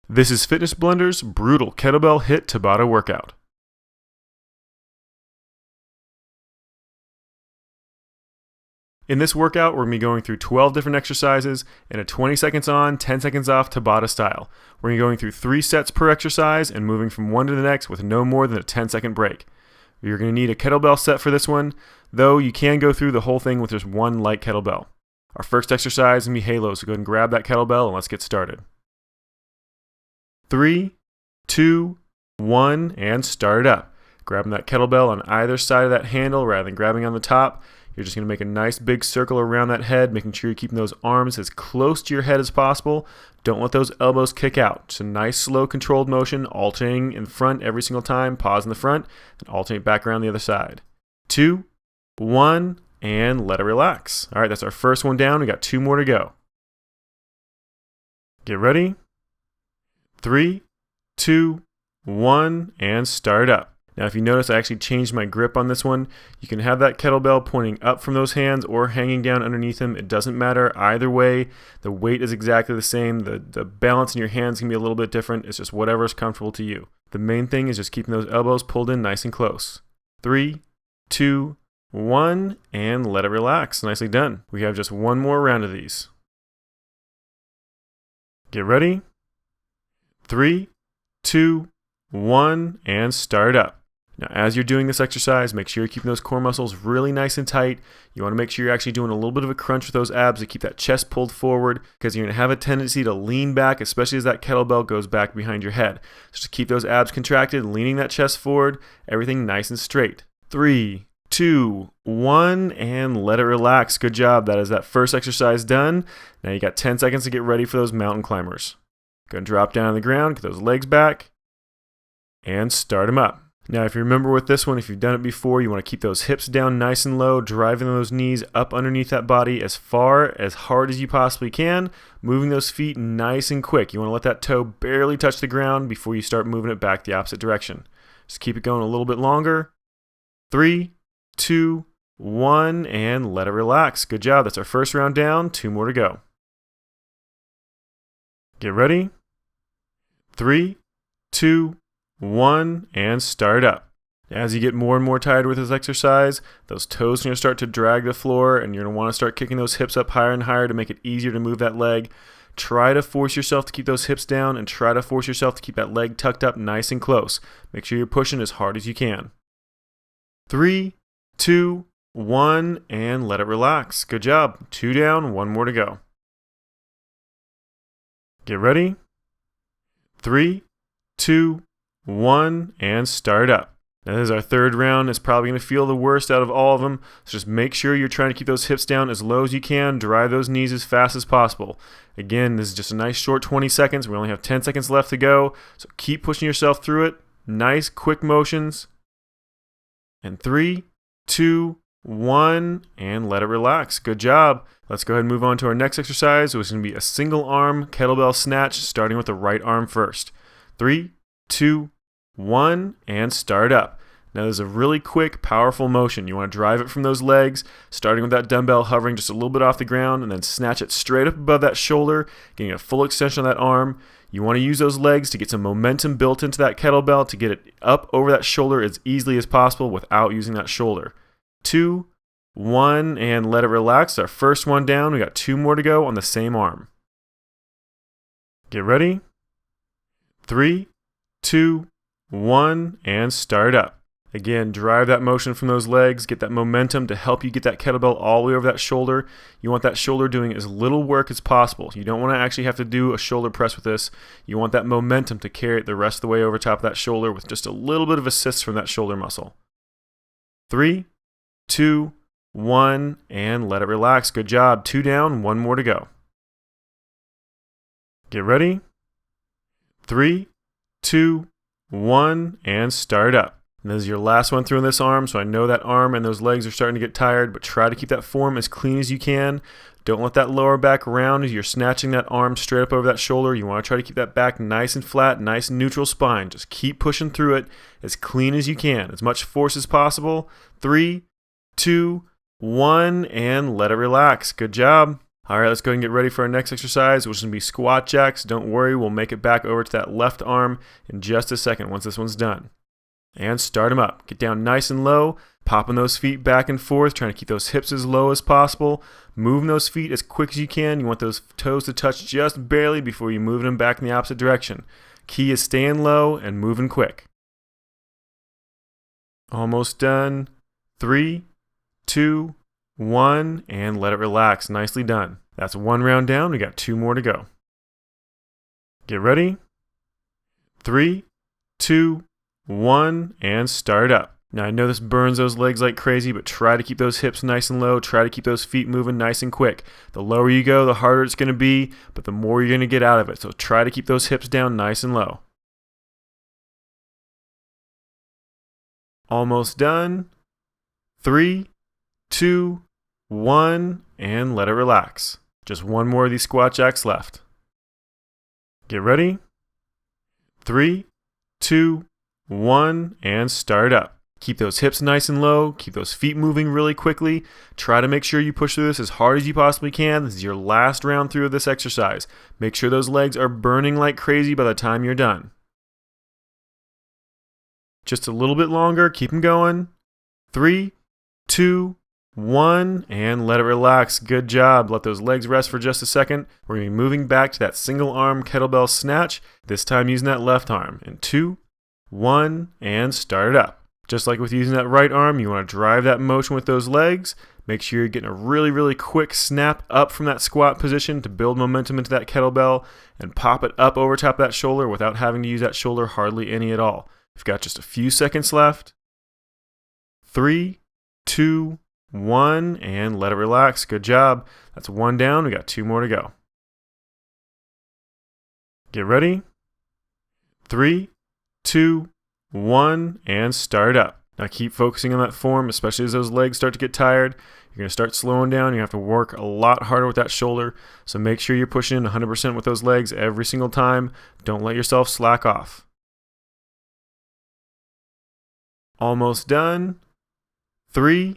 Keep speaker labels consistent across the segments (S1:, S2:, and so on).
S1: This is Fitness Blender's brutal kettlebell HIIT Tabata workout. In this workout, we're going to be going through 12 different exercises in a 20 seconds on, 10 seconds off Tabata style. We're going to be going through 3 sets per exercise and moving from one to the next with no more than a 10-second break. You're going to need a kettlebell set for this one, though you can go through the whole thing with just one light kettlebell. Our first exercise is going to be halos, so go ahead and grab that kettlebell and let's get started. 3, 2, 1, and start it up. Grabbing that kettlebell on either side of that handle rather than grabbing on the top. You're just going to make a nice big circle around that head, making sure you're keeping those arms as close to your head as possible. Don't let those elbows kick out. Just a nice, slow, controlled motion, alternating in front every single time. Pause in the front, and alternate back around the other side. 2, 1, and let it relax. All right, that's our first one down. We got 2 more to go. Get ready. 3, 2, 1, and start up. Now, if you notice, I actually changed my grip on this one. You can have that kettlebell pointing up from those hands or hanging down underneath them. It doesn't matter either way. The weight is exactly the same. The balance in your hands can be a little bit different. It's just whatever is comfortable to you. The main thing is just keeping those elbows pulled in nice and close. 3, 2, 1, and let it relax. Nicely done. We have just one more round of these. Get ready. 3, 2, 1, and start up. Now, as you're doing this exercise, make sure you're keeping those core muscles really nice and tight. You want to make sure you're actually doing a little bit of a crunch with those abs to keep that chest pulled forward, because you're going to have a tendency to lean back, especially as that kettlebell goes back behind your head. So just keep those abs contracted, leaning that chest forward, everything nice and straight. 3, 2, 1, and let it relax. Good job. That is that first exercise done. Now you got 10 seconds to get ready for those mountain climbers. Go and drop down on the ground, get those legs back, and start them up. Now, if you remember with this one, if you've done it before, you want to keep those hips down nice and low, driving those knees up underneath that body as far, as hard as you possibly can, moving those feet nice and quick. You want to let that toe barely touch the ground before you start moving it back the opposite direction. Just keep it going a little bit longer. 3, 2, 1, and let it relax. Good job. That's our first round down. 2 more to go. Get ready. 3, 2, 1, and start up. As you get more and more tired with this exercise, those toes are going to start to drag the floor, and you're going to want to start kicking those hips up higher and higher to make it easier to move that leg. Try to force yourself to keep those hips down, and try to force yourself to keep that leg tucked up nice and close. Make sure you're pushing as hard as you can. 3, 2, 1, and let it relax. Good job. 2 down, 1 more to go. Get ready. 3, 2, 1, and start up. Now, this is our third round. It's probably going to feel the worst out of all of them. So just make sure you're trying to keep those hips down as low as you can. Drive those knees as fast as possible. Again, this is just a nice short 20 seconds. We only have 10 seconds left to go. So keep pushing yourself through it. Nice, quick motions. And 3, 2, 1, and let it relax. Good job. Let's go ahead and move on to our next exercise, which is going to be a single arm kettlebell snatch, starting with the right arm first. 3, 2, 1, and start up. Now, this is a really quick, powerful motion. You want to drive it from those legs, starting with that dumbbell hovering just a little bit off the ground, and then snatch it straight up above that shoulder, getting a full extension on that arm. You want to use those legs to get some momentum built into that kettlebell to get it up over that shoulder as easily as possible without using that shoulder. 2, 1, and let it relax. Our first one down. We got 2 more to go on the same arm. Get ready. 3, 2, 1, and start up. Again, drive that motion from those legs. Get that momentum to help you get that kettlebell all the way over that shoulder. You want that shoulder doing as little work as possible. You don't want to actually have to do a shoulder press with this. You want that momentum to carry it the rest of the way over top of that shoulder with just a little bit of assist from that shoulder muscle. 3, 2, 1, and let it relax. Good job. 2 down, 1 more to go. Get ready. 3, 2, 1, and start up. And this is your last one through in this arm, so I know that arm and those legs are starting to get tired, but try to keep that form as clean as you can. Don't let that lower back round as you're snatching that arm straight up over that shoulder. You want to try to keep that back nice and flat, nice and neutral spine. Just keep pushing through it as clean as you can, as much force as possible. 3, 2, 1, and let it relax. Good job. All right, let's go ahead and get ready for our next exercise, which is going to be squat jacks. Don't worry, we'll make it back over to that left arm in just a second once this one's done. And start them up. Get down nice and low, popping those feet back and forth, trying to keep those hips as low as possible. Moving those feet as quick as you can. You want those toes to touch just barely before you move them back in the opposite direction. Key is staying low and moving quick. Almost done. 3, 2, 1, and let it relax. Nicely done. That's one round down. We got 2 more to go. Get ready. 3, 2, 1, and start up. Now I know this burns those legs like crazy, but try to keep those hips nice and low. Try to keep those feet moving nice and quick. The lower you go, the harder it's going to be, but the more you're going to get out of it. So try to keep those hips down nice and low. Almost done. 3, 2, 1, and let it relax. Just one more of these squat jacks left. Get ready. 3, 2, 1, and start up. Keep those hips nice and low. Keep those feet moving really quickly. Try to make sure you push through this as hard as you possibly can. This is your last round through of this exercise. Make sure those legs are burning like crazy by the time you're done. Just a little bit longer. Keep them going. 3, 2, 1, and let it relax. Good job. Let those legs rest for just a second. We're going to be moving back to that single arm kettlebell snatch, this time using that left arm. In 2, 1, and start it up. Just like with using that right arm, you want to drive that motion with those legs. Make sure you're getting a really quick snap up from that squat position to build momentum into that kettlebell and pop it up over top of that shoulder without having to use that shoulder hardly any at all. We've got just a few seconds left. 3, 2, 1, and let it relax. Good job. That's 1 down. We got 2 more to go. Get ready. 3, 2, 1, and start up. Now keep focusing on that form, especially as those legs start to get tired. You're going to start slowing down. You have to work a lot harder with that shoulder. So make sure you're pushing in 100% with those legs every single time. Don't let yourself slack off. Almost done. 3,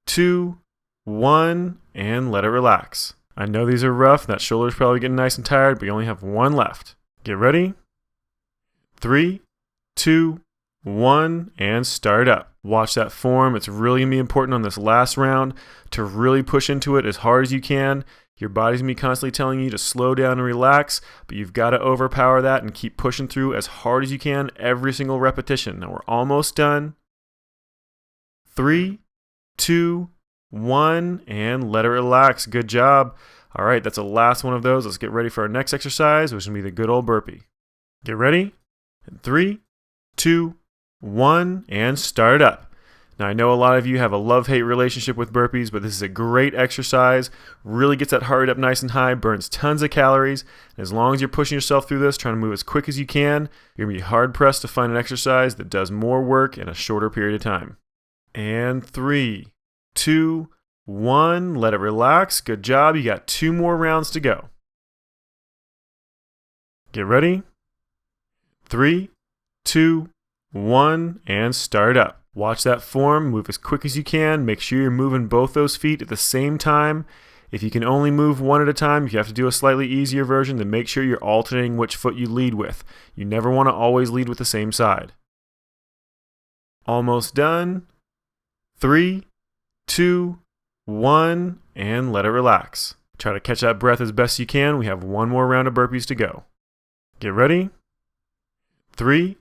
S1: 2, 1, and let it relax. I know these are rough. That shoulder's probably getting nice and tired, but you only have 1 left. Get ready. 3, 2, 1, and start up. Watch that form. It's really going to be important on this last round to really push into it as hard as you can. Your body's going to be constantly telling you to slow down and relax, but you've got to overpower that and keep pushing through as hard as you can every single repetition. Now we're almost done. 3, 2, 1, and let it relax. Good job. All right, that's the last one of those. Let's get ready for our next exercise, which is going to be the good old burpee. Get ready. 3, 2, 1, and start up. Now I know a lot of you have a love-hate relationship with burpees, but this is a great exercise. Really gets that heart rate up nice and high, burns tons of calories. And as long as you're pushing yourself through this, trying to move as quick as you can, you're going to be hard-pressed to find an exercise that does more work in a shorter period of time. And 3, 2, 1, let it relax. Good job. You got 2 more rounds to go. Get ready. 3, 2, 1, and start up. Watch that form. Move as quick as you can. Make sure you're moving both those feet at the same time. If you can only move one at a time, if you have to do a slightly easier version, then make sure you're alternating which foot you lead with. You never want to always lead with the same side. Almost done. 3, 2, 1, and let it relax. Try to catch that breath as best you can. We have 1 more round of burpees to go. Get ready. 3,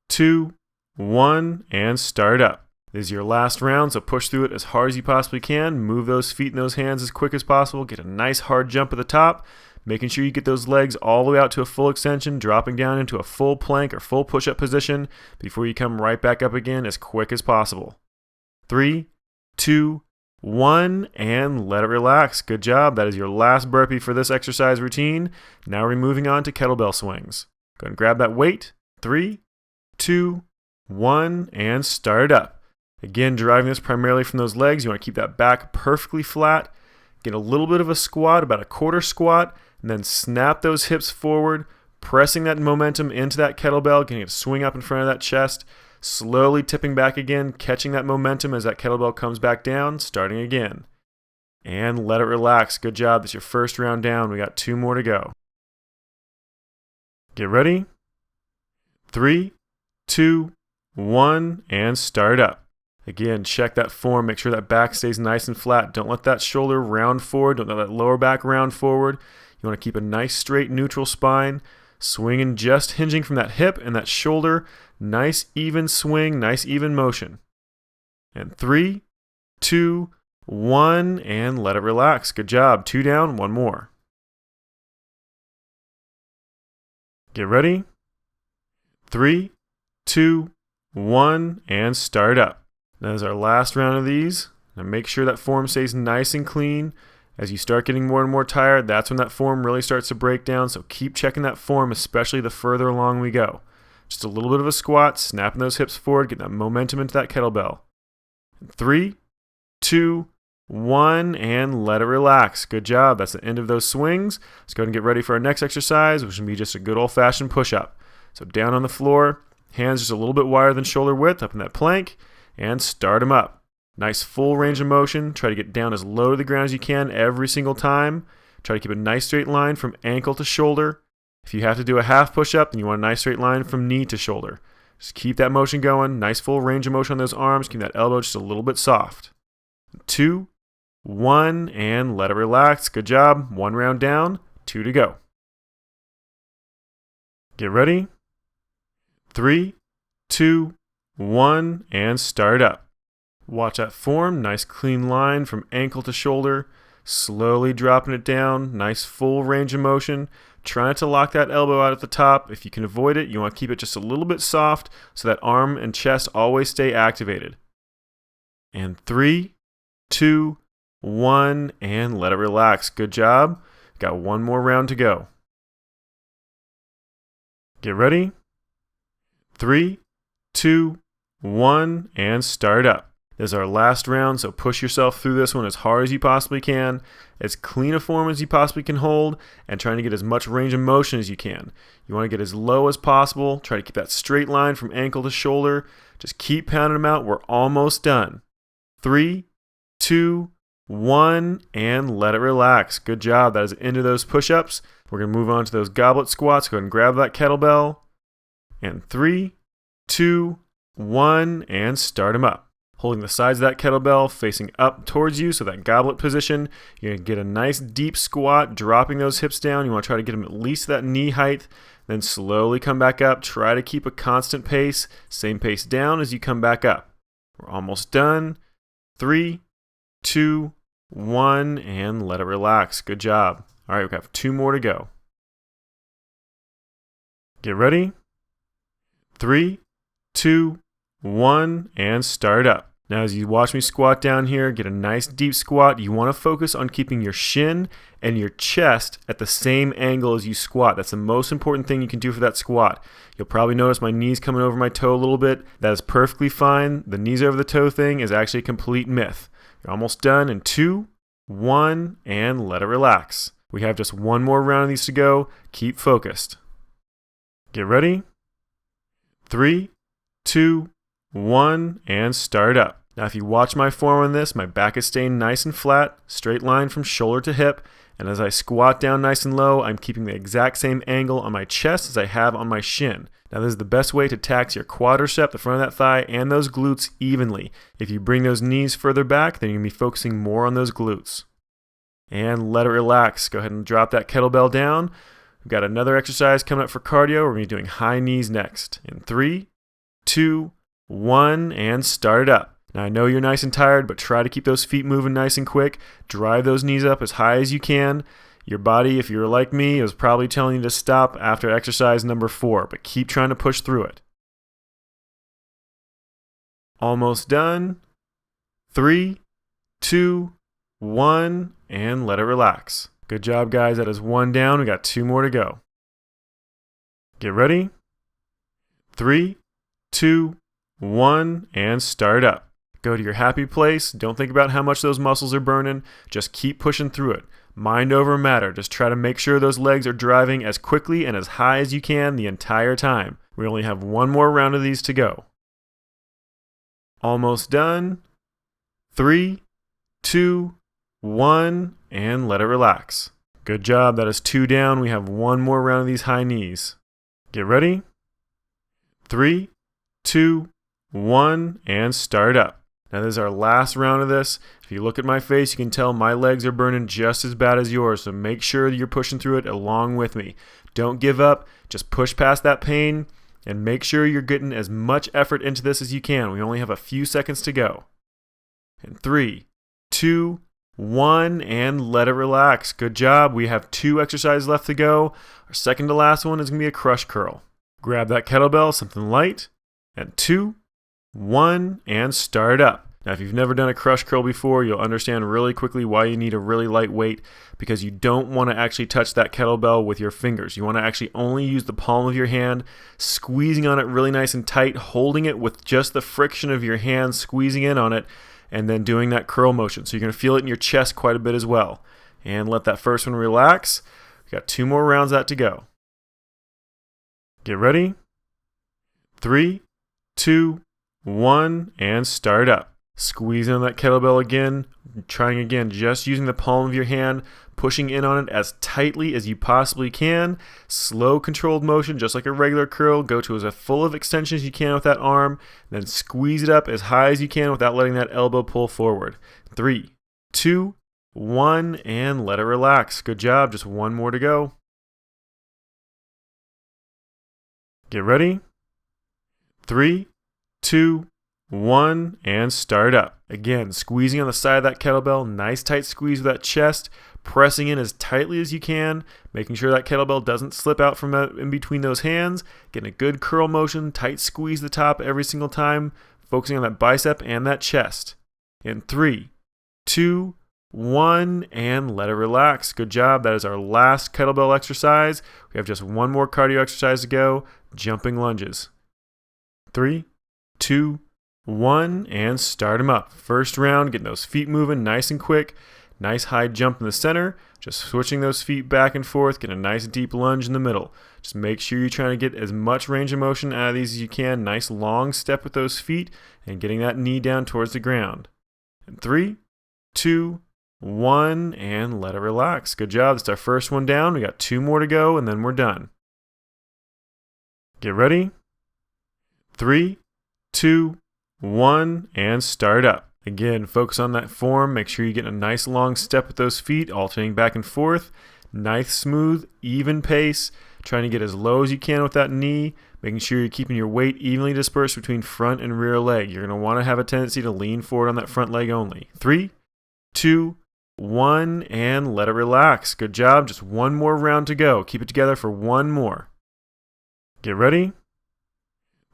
S1: 2, 1, and start up. This is your last round, so push through it as hard as you possibly can. Move those feet and those hands as quick as possible. Get a nice hard jump at the top, making sure you get those legs all the way out to a full extension, dropping down into a full plank or full push-up position before you come right back up again as quick as possible. 3, 2, 1, and let it relax. Good job. That is your last burpee for this exercise routine. Now we're moving on to kettlebell swings. Go ahead and grab that weight. 3, 2, 1, and start up. Again, driving this primarily from those legs. You want to keep that back perfectly flat. Get a little bit of a squat, about a quarter squat, and then snap those hips forward, pressing that momentum into that kettlebell, getting it to swing up in front of that chest, slowly tipping back again, catching that momentum as that kettlebell comes back down, starting again. and let it relax. Good job. That's your first round down. We got 2 more to go. Get ready. 3, 2, 1, and start up. Again, check that form. Make sure that back stays nice and flat. Don't let that shoulder round forward. Don't let that lower back round forward. You want to keep a nice, straight, neutral spine. Swinging, just hinging from that hip and that shoulder. Nice, even swing, nice, even motion. And 3, 2, 1, and let it relax. Good job. 2 down, 1 more. Get ready. 3, 2, 1, and start up. That is our last round of these. Now make sure that form stays nice and clean. As you start getting more and more tired, that's when that form really starts to break down. So keep checking that form, especially the further along we go. Just a little bit of a squat, snapping those hips forward, getting that momentum into that kettlebell. 3, 2, 1, and let it relax. Good job. That's the end of those swings. Let's go ahead and get ready for our next exercise, which will be just a good old-fashioned push-up. So down on the floor, hands just a little bit wider than shoulder width up in that plank, and start them up. Nice full range of motion. Try to get down as low to the ground as you can every single time. Try to keep a nice straight line from ankle to shoulder. If you have to do a half push-up, then you want a nice straight line from knee to shoulder. Just keep that motion going. Nice full range of motion on those arms. Keep that elbow just a little bit soft. 2, 1, and let it relax. Good job. 1 round down, 2 to go. Get ready. 3, 2, 1, and start up. Watch that form. Nice clean line from ankle to shoulder. Slowly dropping it down. Nice full range of motion. Try not to lock that elbow out at the top. If you can avoid it, you want to keep it just a little bit soft so that arm and chest always stay activated. And 3, 2, 1, and let it relax. Good job. Got 1 more round to go. Get ready. 3, 2, 1, and start up. This is our last round, so push yourself through this one as hard as you possibly can, as clean a form as you possibly can hold, and trying to get as much range of motion as you can. You want to get as low as possible. Try to keep that straight line from ankle to shoulder. Just keep pounding them out. We're almost done. 3, 2, 1, and let it relax. Good job. That is the end of those push-ups. We're going to move on to those goblet squats. Go ahead and grab that kettlebell. And 3, 2, 1, and start them up. Holding the sides of that kettlebell facing up towards you, so that goblet position. You're going to get a nice deep squat, dropping those hips down. You want to try to get them at least that knee height, then slowly come back up. Try to keep a constant pace, same pace down as you come back up. We're almost done. 3, 2, 1, and let it relax. Good job. All right, we have 2 more to go. Get ready. 3, 2, 1, and start up. Now as you watch me squat down here, get a nice deep squat. You want to focus on keeping your shin and your chest at the same angle as you squat. That's the most important thing you can do for that squat. You'll probably notice my knees coming over my toe a little bit. That is perfectly fine. The knees over the toe thing is actually a complete myth. You're almost done in 2, 1, and let it relax. We have just 1 more round of these to go. Keep focused. Get ready. 3, 2, 1, and start up. Now if you watch my form on this, my back is staying nice and flat, straight line from shoulder to hip, and as I squat down nice and low, I'm keeping the exact same angle on my chest as I have on my shin. Now this is the best way to tax your quadricep, the front of that thigh, and those glutes evenly. If you bring those knees further back, then you're going to be focusing more on those glutes. And let it relax. Go ahead and drop that kettlebell down. We've got another exercise coming up for cardio. We're going to be doing high knees next. In 3, 2, 1, and start it up. Now I know you're nice and tired, but try to keep those feet moving nice and quick. Drive those knees up as high as you can. Your body, if you're like me, is probably telling you to stop after exercise number 4, but keep trying to push through it. Almost done. 3, 2, 1, and let it relax. Good job, guys. That is 1 down. We got 2 more to go. Get ready. 3, 2, 1, and start up. Go to your happy place. Don't think about how much those muscles are burning. Just keep pushing through it. Mind over matter. Just try to make sure those legs are driving as quickly and as high as you can the entire time. We only have 1 more round of these to go. Almost done. 3, 2, 1, and let it relax. Good job. That is 2 down. We have 1 more round of these high knees. Get ready. 3, 2, 1, and start up. Now this is our last round of this. If you look at my face, you can tell my legs are burning just as bad as yours, so make sure that you're pushing through it along with me. Don't give up. Just push past that pain and make sure you're getting as much effort into this as you can. We only have a few seconds to go. And 3, 2, 1, and let it relax. Good job. We have 2 exercises left to go. Our second to last one is going to be a crush curl. Grab that kettlebell, something light, and 2, 1, and start up. Now, if you've never done a crush curl before, you'll understand really quickly why you need a really light weight, because you don't want to actually touch that kettlebell with your fingers. You want to actually only use the palm of your hand, squeezing on it really nice and tight, holding it with just the friction of your hand, squeezing in on it, and then doing that curl motion. So you're going to feel it in your chest quite a bit as well. And let that first one relax. We've got 2 more rounds out to go. Get ready. 3, 2, 1, and start up. Squeezing on that kettlebell again, trying again, just using the palm of your hand, pushing in on it as tightly as you possibly can. Slow controlled motion, just like a regular curl. Go to as full of extension as you can with that arm, then squeeze it up as high as you can without letting that elbow pull forward. 3, 2, 1, and let it relax. Good job, just 1 more to go. Get ready. 3, 2, 1, and start up. Again, squeezing on the side of that kettlebell, nice tight squeeze with that chest, pressing in as tightly as you can, making sure that kettlebell doesn't slip out from in between those hands, getting a good curl motion, tight squeeze the top every single time, focusing on that bicep and that chest. In 3, 2, 1, and let it relax. Good job. That is our last kettlebell exercise. We have just 1 more cardio exercise to go, jumping lunges. 3, 2, 1, and start them up. First round, getting those feet moving nice and quick. Nice high jump in the center. Just switching those feet back and forth. Get a nice deep lunge in the middle. Just make sure you're trying to get as much range of motion out of these as you can. Nice long step with those feet and getting that knee down towards the ground. And 3, 2, 1, and let it relax. Good job. That's our first one down. We got 2 more to go, and then we're done. Get ready. 3, 2, 1, and start up. Again, focus on that form. Make sure you get a nice long step with those feet, alternating back and forth. Nice, smooth, even pace. Trying to get as low as you can with that knee. Making sure you're keeping your weight evenly dispersed between front and rear leg. You're going to want to have a tendency to lean forward on that front leg only. 3, 2, 1, and let it relax. Good job. Just 1 more round to go. Keep it together for 1 more. Get ready.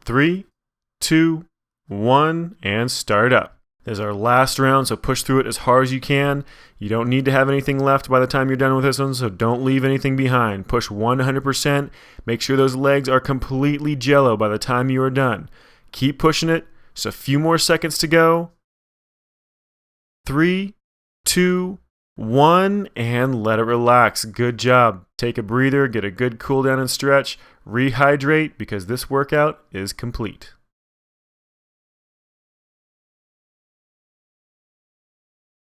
S1: 3, 2, 1, and start up. This is our last round, so push through it as hard as you can. You don't need to have anything left by the time you're done with this one, so don't leave anything behind. Push 100%. Make sure those legs are completely jello by the time you are done. Keep pushing it. Just a few more seconds to go. 3, 2, 1, and let it relax. Good job. Take a breather, get a good cool down and stretch. Rehydrate, because this workout is complete.